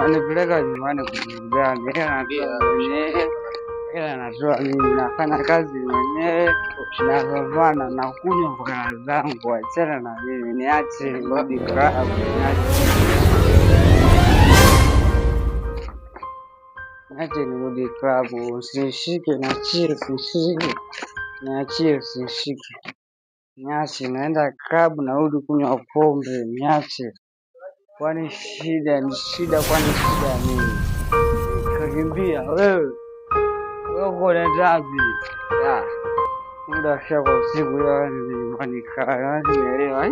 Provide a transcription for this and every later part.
wanipeleka nyumbani kurudani, ila natoa mimi, nafanya kazi mwenyewe, napambana na kunywa kwa hela zangu. Achana na mimi, niache nirudi klabu, niache nirudi klabu, usishike, niachie, usishike, niache, naenda klabu, narudi kunywa pombe, niache. Kwani shida ni shida? Kwani shida nini? Kakimbia wewe uko unaenda wapi? Muda ushako usiku, nyumbani kaa, unaelewa?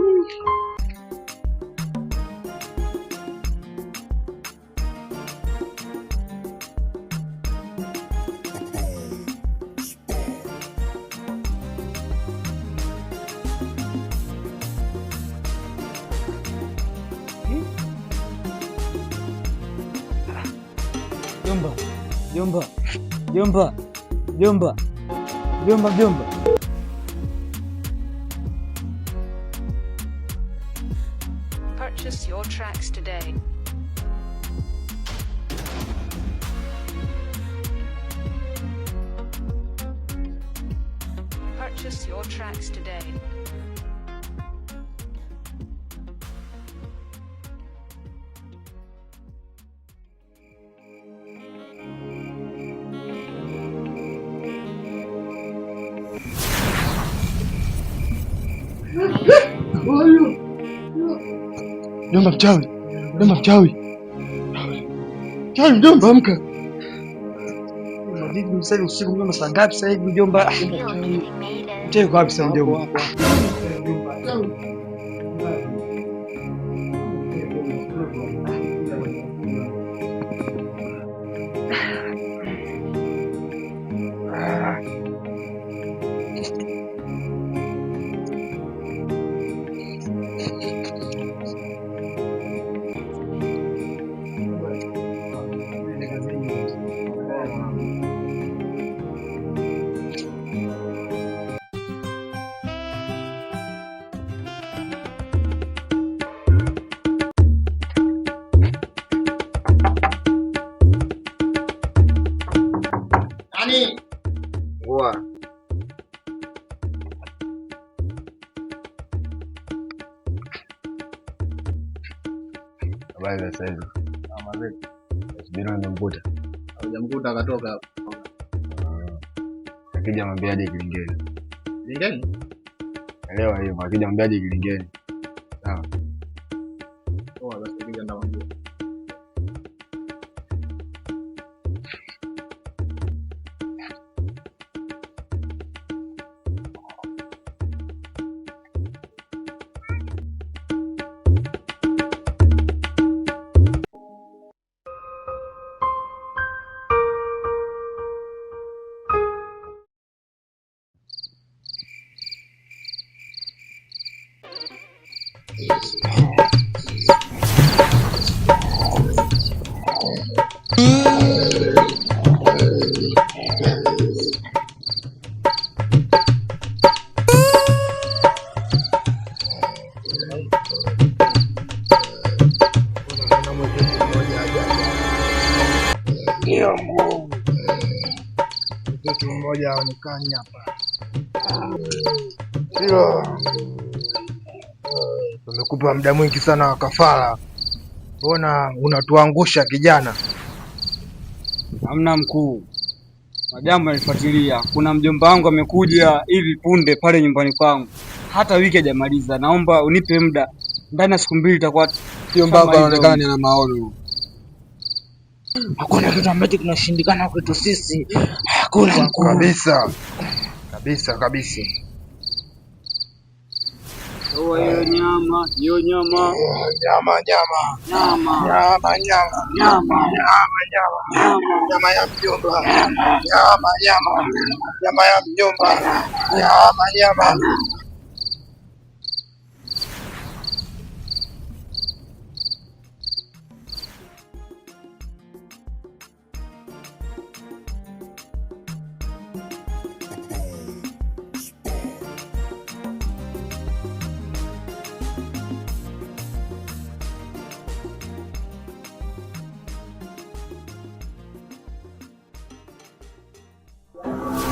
Jomba. Purchase your tracks today. Purchase your tracks today. Mjomba mchawi. Mjomba amka. Vipi sasa usiku mjomba, saa ngapi sasa hivi mjomba? Mchawi kwa wapi sasa mjomba? Habari za sasa hivi? Vipi? Subiri nimemkuta. Hujamkuta akatoka hapo. Akija mwambie aje Kilingeni. Kilingeni? Elewa hiyo, akija mwambie aje Kilingeni. Sawa. Poa, basi akija ndamwambia. Mtu mmoja aonekani hapa. Sio. Tumekupa muda mwingi sana wa kafara. Mbona unatuangusha kijana? Hamna mkuu, majambo yanifuatilia. Kuna mjomba wangu amekuja hivi punde pale nyumbani kwangu, hata wiki hajamaliza. Naomba unipe muda, ndani ya siku 2 itakuwa mjomba wako anaonekana na maono. Hakuna kitu ambacho kinashindikana kwetu sisi. Hakuna kabisa. Hiyo nyama. Nyama ya mjomba.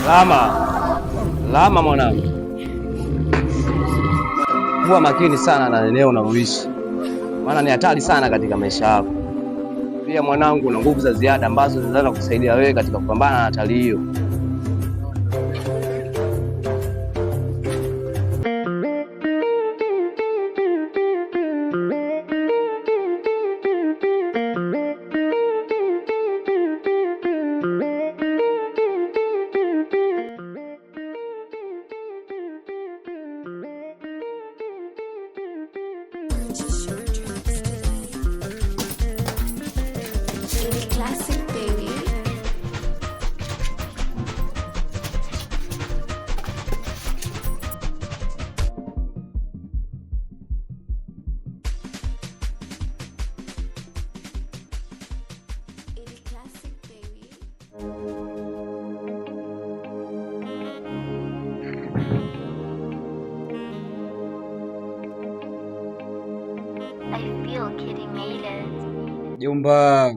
Lama mwanangu, kuwa makini sana na eneo unaloishi, maana ni hatari sana katika maisha yako. Pia mwanangu, una nguvu za ziada ambazo zinaweza kusaidia wewe katika kupambana na hatari hiyo. Classic baby. Classic baby. I feel Kitty made it. Jomba.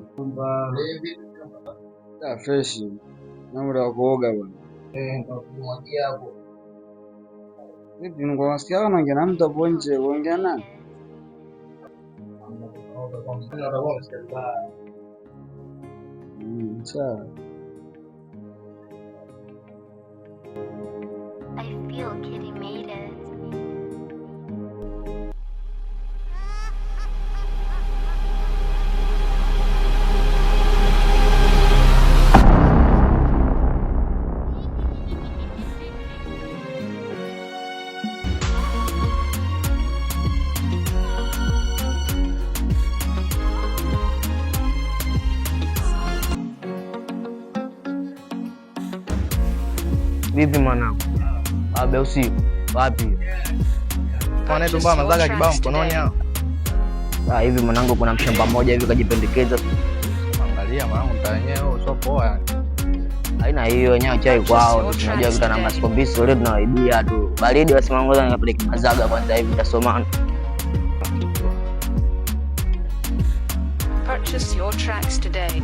Fresh. Na muda wa kuoga bwana. Nitakumwagia hapo. Vipi niko nasikia wanaongea na mtu hapo nje, uongea nani? Sawa. I feel Kitty made it. Vipi mwanangu? Abe usiku. Wapi? Mwanetu mbona mazaga kibao mkononi hao? Hivi mwanangu, kuna mshamba mmoja hivi kajipendekeza. Angalia mwanangu, mtaa wenyewe sio poa yani. Haina hiyo wenyewe chai kwao. Tunajua kita na maskombisi leo tunawaibia tu. Baridi wasema ngoja nikapeleke mazaga kwanza hivi tasomana. Purchase your tracks today.